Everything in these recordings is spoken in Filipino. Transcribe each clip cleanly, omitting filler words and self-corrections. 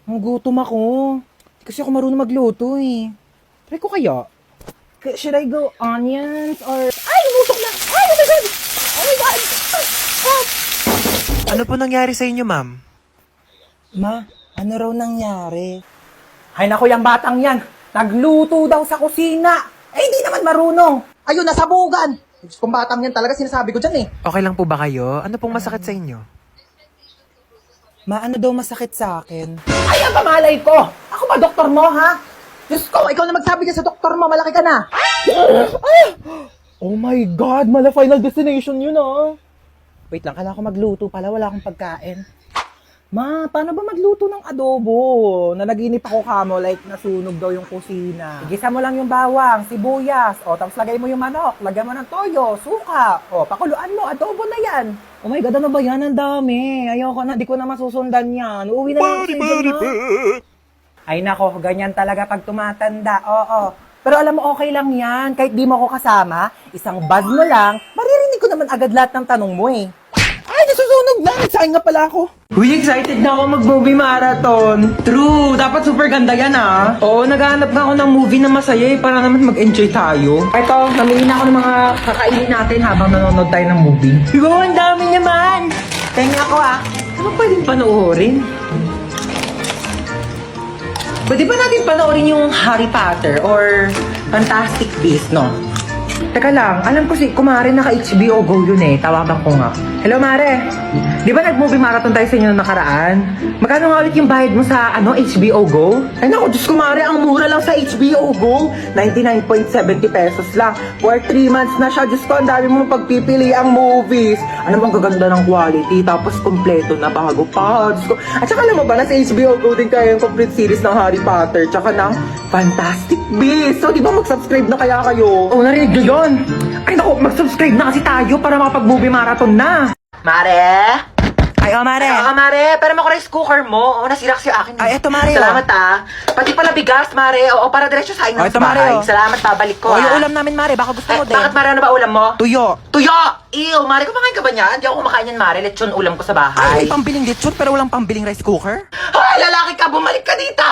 Gutom ako. Kasi ako marunong magluto eh. Try ko kaya? Should I go onions or... Ay! Umutok na! Ay! Oh my God! Oh my God! Ah! Ano po nangyari sa inyo, ma'am? Ma, ano raw nangyari? Ay naku, yung batang yan. Nagluto daw sa kusina. Eh, hindi naman marunong. Ayun, nasabugan. Kung batang yan talaga, sinasabi ko dyan eh. Okay lang po ba kayo? Ano pong masakit sa inyo? Ma, ano daw masakit sa akin? Ay, ang kamalay ko! Ako ba doktor mo, ha? Diyos ko, ikaw na magsabi ka sa doktor mo, malaki ka na. Ay! Oh my God, mala final destination yun, ah. Wait lang, kailangan ko magluto pala, wala akong pagkain. Ma, paano ba magluto ng adobo? Nanaginip ako kamo, like nasunog daw yung kusina. Igisa mo lang yung bawang, sibuyas, o tapos lagay mo yung manok, lagyan mo ng toyo, suka, o pakuluan mo, adobo na yan. Oh my God, ano ba yan? Ang dami. Ayoko na, di ko na masusundan yan. Uuwi na lang ako sa inyo, ma. Ay nako, ganyan talaga pag tumatanda, oo. Pero alam mo, okay lang yan. Kahit di mo ako kasama, isang buzz mo lang, maririnig ko naman agad lahat ng tanong mo eh. Ay, nasusunog na! Nagsaing nga pala ako. Uy, excited na ako mag-movie marathon. True, dapat super ganda yan ah. Oo, naghahanap nga ako ng movie na masaya eh, para naman mag-enjoy tayo. Ito, namili na ako ng mga kakainin natin habang nanonood tayo ng movie. Yo, ang dami naman! Tenga ako ah. Ano pwedeng panoorin? Pwede ba natin panoorin yung Harry Potter or Fantastic Beasts, no? Teka lang, alam ko si Kumare naka-HBO Go yun eh. Tawagan ko nga. Hello, Mare. Di ba nag-movie marathon tayo sa inyo nung nakaraan? Magkano nga ulit yung bayad mo sa HBO Go? Ay naku, Diyos Kumare, ang mura lang sa HBO Go. 99.70 pesos lang. For 3 months na siya. Diyos ko, ang dami mo pagpipili ang movies. Ano bang gaganda ng quality? Tapos kompleto na bago pa. Diyos ko. At saka alam mo ba, nasa HBO Go din kayo yung complete series ng Harry Potter. Tsaka ng Fantastic Beasts. So, di ba mag-subscribe na kaya kayo? Oh, narinig nyo yun? Ay naku, mag-subscribe na kasi tayo para makapag-movie marathon na. Mare? Ay, Mare. Ay, Mare. Pero mo rice cooker mo. Oo, nasira kasi akin. Ay, eto, Mare. Salamat, Pati pala bigas, Mare. Oo, para diretso sa akin Oh, ng eto, Mare, bahay. oh. Salamat, babalik ko, O, yung ulam namin, Mare. Baka gusto mo din. Bakit, Mare? Ano ba ulam mo? Tuyo. Tuyo! Ew, Mare, kumakain ka ba niyan? Hindi ako kumakain yan, Mare. Lechon ulam ko sa bahay. Ay, may pambiling lechon pero walang pambiling rice cooker? Hoy, lalaki ka! Bumalik ka dito!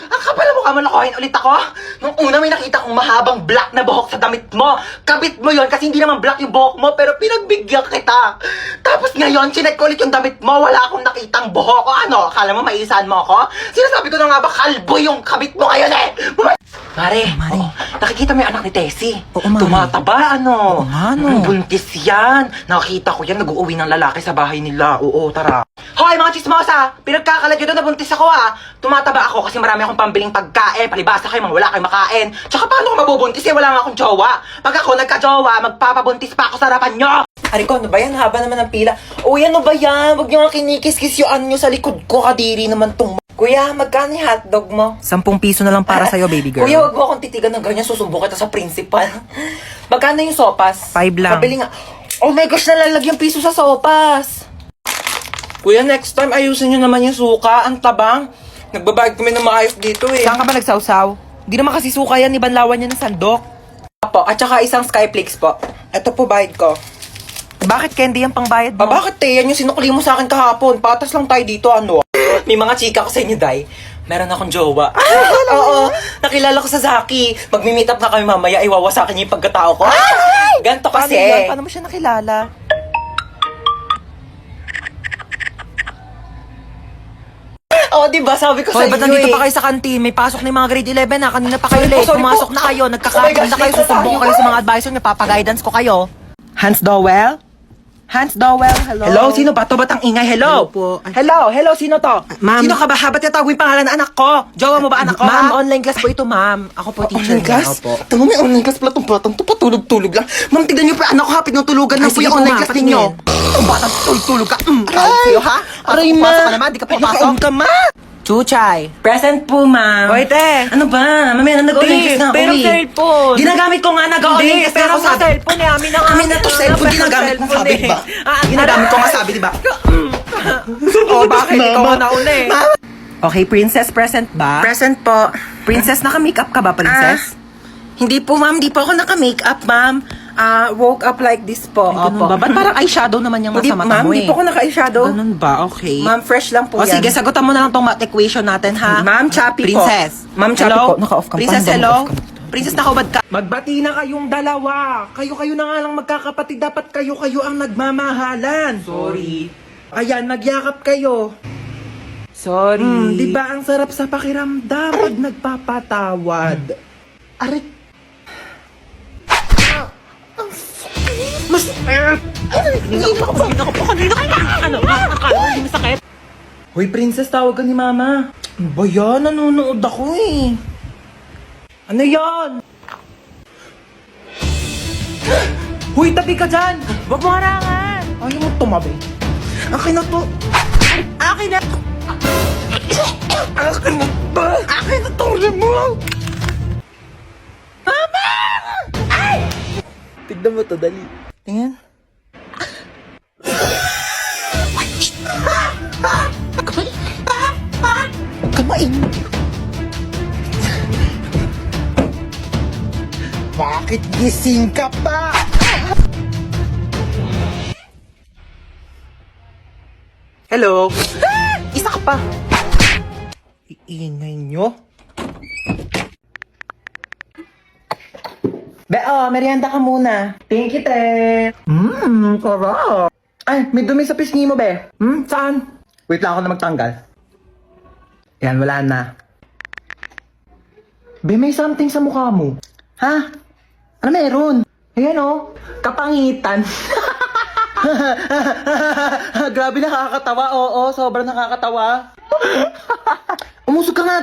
Ang kapal mo ka, malakohin ulit ako. Nung una may nakita kong mahabang black na buhok sa damit mo. Kabit mo yon kasi hindi naman black yung buhok mo, pero pinagbigyan kita. Tapos ngayon, chinek ko ulit yung damit mo, wala akong nakitang buhok. O ano, akala mo maisahan mo ako? Sinasabi ko na nga ba, kalbo yung kabit mo ngayon eh! Mare, Mare. nakikita mo yung anak ni Tessie. Oo, Mare. Tumataba, ano? Oo nga, no. Buntis yan. Nakita ko yan, nag-uuwi ng lalaki sa bahay nila. Oo, tara. Hoy, mga chismosa! Pinagkakalat nyo doon, nabuntis ako Tumataba ako kasi marami akong pambiling pagkain. Palibasa kayo, mga wala kayong makain. Tsaka paano ko mabubuntis eh, wala nga akong jowa. Pag ako nagka-jowa, magpapabuntis pa ako sa harapan nyo. Ariko, ano ba yan? Haba naman ang pila. Uy, ano ba yan? Huwag nyo nga kinikis-kis yung nyo sa likod ko. Kadiri naman tong... Kuya, magkano yung hotdog mo? 10 piso na lang para sa'yo, baby girl. Kuya, wag mo akong titigan ng ganyan. Susumbong kita sa principal. Magkano yung sopas? 5 lang. Pabili nga. Oh my gosh, nalalagyan piso sa sopas. Kuya, next time ayusin nyo naman yung suka. Ang tabang. Nagbabayad kami ng maayos dito eh. Saan ka ba nagsawsaw? Di naman kasi suka yan, ibanlawan niya ng sandok. Po, at saka isang Skyflakes po. Ito po bayad ko. Bakit candy yung pangbayad mo? Bakit yan yung sinukli mo sa akin kahapon? Patas lang tayo dito, ano? May mga chika ko sa inyo, Day. Meron akong jowa. Oo, nakilala ko sa Zaki. Magmi-meet up na kami mamaya, iwawasakin niya yung pagkatao ko. Ganto Paano kasi. yan? Paano mo siya nakilala? Oo, diba? Sabi ko sa Hoy, inyo ba't nandito pa kayo sa kantin? May pasok na yung mga grade 11 na. Kanina pa kayo Sorry po, late. sorry Pumasok po. na kayo. Oh my Nagkakaroon gosh, na kayo. late na Susumbong tayo. kayo sa mga advisor niyo. Papaguidance ko kayo. Hans Dowell? Hans Dowell, hello? Hello, sino ba to? Ba't ang ingay? Hello? Hello po. Hello, sino to? Ma'am. Sino ka ba? Ba't yung pangalan ng anak ko? Jowa mo ba anak ko, Ma'am, ha? online class po ito, ma'am. Ako po teacher Online class? niya. Opo. Tama, may online class pala itong batang to. Patulog-tulog lang. Ma'am, tignan niyo pa anak ko, hapit ng tulugan Ay, lang po sige yung po, online ma'am, class ninyo. patingin. Ang batang tulog-tulog ka. Ay, sa'yo, ha? Aray, ma. Pasok ka naman, di ka papasok. Nakaon ka, ma. Chuchay. Present po, ma'am. Oy, te. Ano ba? Mamaya na nag-online class na ako, pero eh. cellphone. Ginagamit ko nga, nag-online class na pero ako, sa sabi. cellphone eh. Amin na nga. Amin na to, cellphone. Ginagamit mo, sabi, di ba? Ginagamit ko nga, sabi, di ba? Oh, bakit? Ikaw ang nauna eh. Okay, princess, present ba? Present po. Princess, naka-makeup ka ba, princess? Hindi po, ma'am. Hindi po ako naka-makeup, ma'am. Woke up like this po. Ay, ganun ba? Ba't parang eyeshadow naman yung Hindi, nasa mata ma'am, mo hindi eh? po ako naka-eyeshadow. Ganun ba? Okay. Ma'am, fresh lang po O yan. sige, sagutan mo na lang tong math equation natin, ha? Ma'am, Chappy po. Princess. Ma'am, Chappy Hello? po. Naka-off ka. Princess, Paano ba hello? naka-off ka? Princess, nakahubad ka. Magbati na kayong dalawa. Kayo-kayo na nga lang magkakapatid. Dapat kayo-kayo ang nagmamahalan. Sorry. Ayan, nagyakap kayo. Sorry. Di ba ang sarap sa pakiramdam pag nagpapatawad? Aray. Mas... Hoy, princess, tawag ka ni mama. Ano ba yan? Nanonood ako eh. Ano yan? Huy, tabi ka dyan! Huwag mo harangan! Ayaw mo tumabi. Akin na to! Akin na! Akin na to! Akin na to! Mo! Mama! Ay! Tignan mo to, dali. Tingin. Kamain. Bakit gising ka pa? Hello. Isa ka pa. Iingay nyo? Merienda ka muna. Thank you, te. Sarap. Ay, may dumi sa pisngi mo, be. Saan? Wait lang ako na magtanggal. Yan, wala na. Be, may something sa mukha mo. Ha? Ano meron? Ayan, oh. Kapangitan. Grabe, nakakatawa. Oo, sobrang nakakatawa. Umusog ka nga.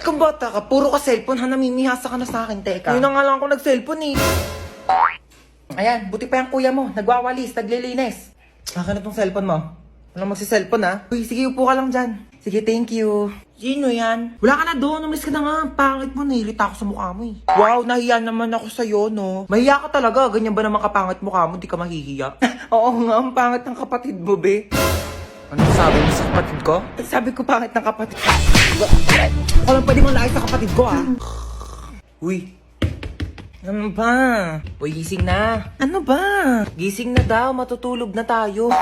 Kung bata ka, puro ka cellphone ha, namimihasa ka na sa akin, teka. Yun na nga lang ako nag-cellphone eh. Ayan, buti pa yung kuya mo, nagwawalis, naglilinis. Akin na tong cellphone mo. Walang magsi-cellphone ha. Uy, sige, upo ka lang dyan. Sige, thank you. Sino yan? Wala ka na doon, umalis ka na nga. Pangit mo, nahirita ako sa mukha mo eh. Wow, nahiya naman ako sa'yo, no? Mahiya ka talaga, ganyan ba naman kapangit mukha mo, di ka mahihiya? Oo nga, ang pangit ng kapatid mo, be. Ano sabi mo sa kapatid ko? Sabi ko pangit ng kapatid ko. Ako lang pwede mong sa kapatid ko ah. Uy, ano ba? Uy, gising na. Ano ba? Gising na daw, matutulog na tayo.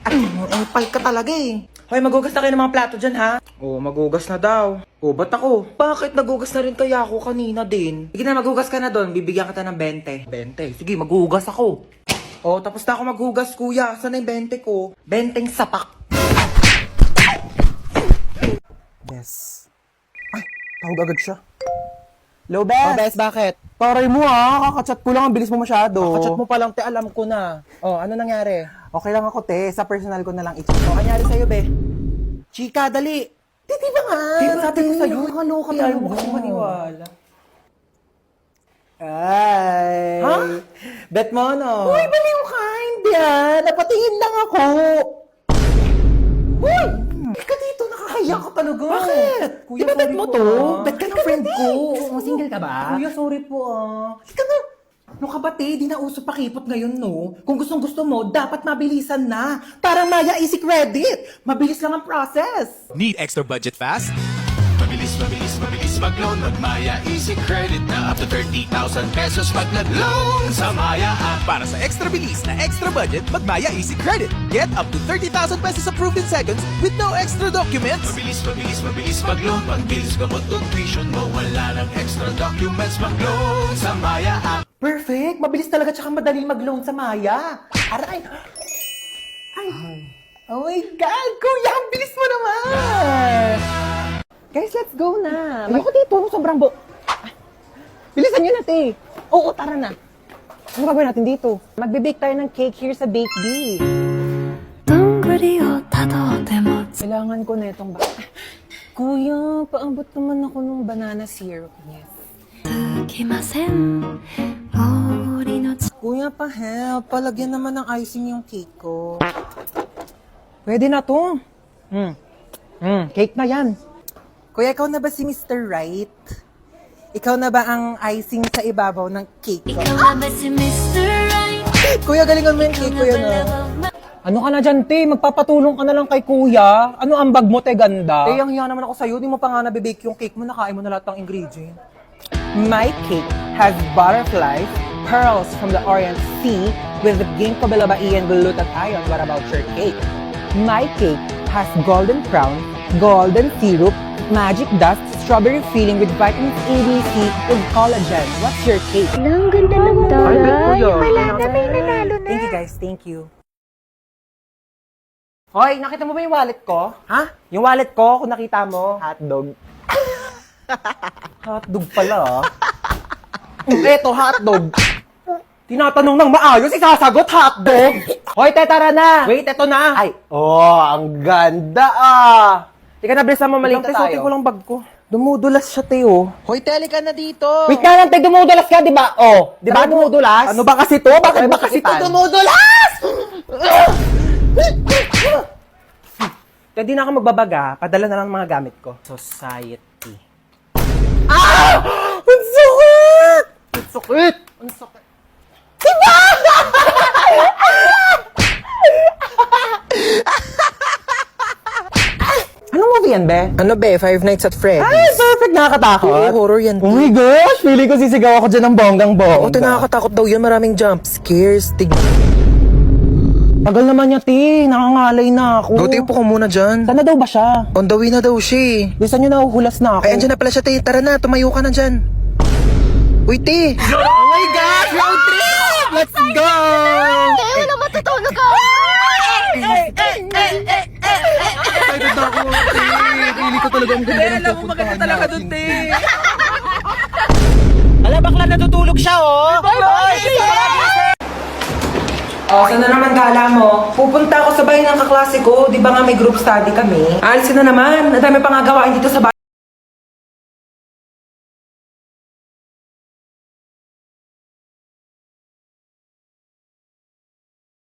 Ang pal ka talaga eh. Hoy, magugas na kayo ng mga plato dyan, ha? Oh, magugas na daw. Oh, ba't ako? Bakit nagugas na rin kaya ako kanina din? Sige na, magugas ka na doon. Bibigyan kita ng 20. 20. Sige, maghugas ako. Oh, tapos na ako maghugas, kuya. Saan na yung 20 ko? 20 sapak. Yes. Ay, tawag agad siya. Hello, Oh, Beth. Bes, bakit? Taray mo ah, kakachat ko lang. Ang bilis mo masyado. Kachat mo pa lang, te, alam ko na. Oh, ano nangyari? Okay lang ako, te. Sa personal ko na lang ito. Oh, nangyari sa'yo, be? Chika, dali. Di ba nga? Sabi ko sa'yo, nakakaloka ayaw mo kasi maniwala. Ay. Ha? Bet mo, no? Uy, baliw ka, hindi ah. Napatingin lang ako. Uy! Ika dito, nakakahiya ka talaga. Bakit? Kuya, di ba bet mo to? Bet ka ng friend ko. Single ka ba? Kuya, sorry po ah. Ika na. No kabate, di na uso pakipot ngayon, no? Kung gustong gusto mo, dapat mabilisan na. Parang Maya Easy Credit. Mabilis lang ang process. Need extra budget fast? mabilis, mabilis, mabilis mag-loan. Mag-Maya Easy Credit na up to 30,000 pesos pag nag-loan sa Maya app. Para sa extra bilis na extra budget, mag-Maya Easy Credit. Get up to 30,000 pesos approved in seconds with no extra documents. Mabilis, mabilis, mabilis mag-loan. Pagbilis gamot o tuition mo, wala ng extra documents. Mag-loan sa Maya app. Perfect! Mabilis talaga tsaka madali mag-loan sa Maya. Aray! Ay! Oh my God! Kuya, ang bilis mo naman! Guys, let's go na. Ayoko dito, sobrang Ay, bilisan nyo na, te. Oo, tara na. Ano gagawin natin dito? Magbe-bake tayo ng cake here sa Bake Bee. どんぐりをたどっても Kailangan ko na itong Kuya, paabot naman ako ng banana syrup. Yes. つきません森の Kuya, pa-help. Palagyan naman ng icing yung cake ko. Pwede na to. Cake na yan. Kuya, ikaw na ba si Mr. Right? Ikaw na ba ang icing sa ibabaw ng cake ko? いかがべし Mr. Right Kuya, galingan mo yung cake, kuya, no? Ano ka na dyan, te? Magpapatulong ka na lang kay kuya. Ano ang bag mo, te, ganda? Te, ang hiya naman ako sa'yo. Di mo pa nga nabibake yung cake mo. Nakain mo na lahat ng ingredient. My cake has butterflies, pearls from the Orient Sea with the ginkgo biloba and glutathione. What about your cake? My cake has golden crown, golden syrup, magic dust, strawberry filling with vitamins A, B, C, with collagen. What's your cake? Ang ganda ng taray wala na may nanalo na Thank you guys, thank you. Hoy, nakita mo ba yung wallet ko? Ha? Yung wallet ko, kung nakita mo, hotdog. Hotdog pala, ah. Eto, hotdog. Tinatanong ng maayos, isasagot hotdog. Hoy, te, tara na. Wait, eto na. Ay, ang ganda, ah. Tika na, bless mo, malita tayo. Suotin ko lang bag ko. Dumudulas siya, te, oh. Hoy, tele ka na dito. Wait ka lang, te, dumudulas ka, di ba? Oh, di ba dumudulas? Ano ba kasi to? Bakit ba kasi to dumudulas? Kaya di na ako magbabaga, padala na lang ang mga gamit ko. Society. Ah! Ang sakit! Ang sakit! Ang sakit! Anong movie yan, be? Ano be, Five Nights at Freddy's? Ay, perfect! Nakakatakot! Oo, horror yan. Oh my gosh! Feeling ko sisigaw ako dyan ng bonggang-bongga. Oo, nakakatakot daw yun. Maraming jump scares. Tagal naman niya, ti. Nakangalay na ako. Go, upo ko muna dyan. Sana daw ba siya? On the way na daw siya eh. Bisa niyo nahuhulas na ako. Ay, andyan na pala siya, te. Tara na, tumayo ka na dyan. Uy, te. Oh my gosh! Road trip! Let's go! kaya wala matutulog ka Excited na ako, te. Pili ko talaga ang ganda ng Alam mo, maganda talaga dun, te. Ala, bakla natutulog siya, oh! Oh, saan na naman gala mo? Pupunta ako sa bahay ng kaklase ko. Di ba nga may group study kami? Alisin na naman. Ang dami pa nga gawain dito sa bahay.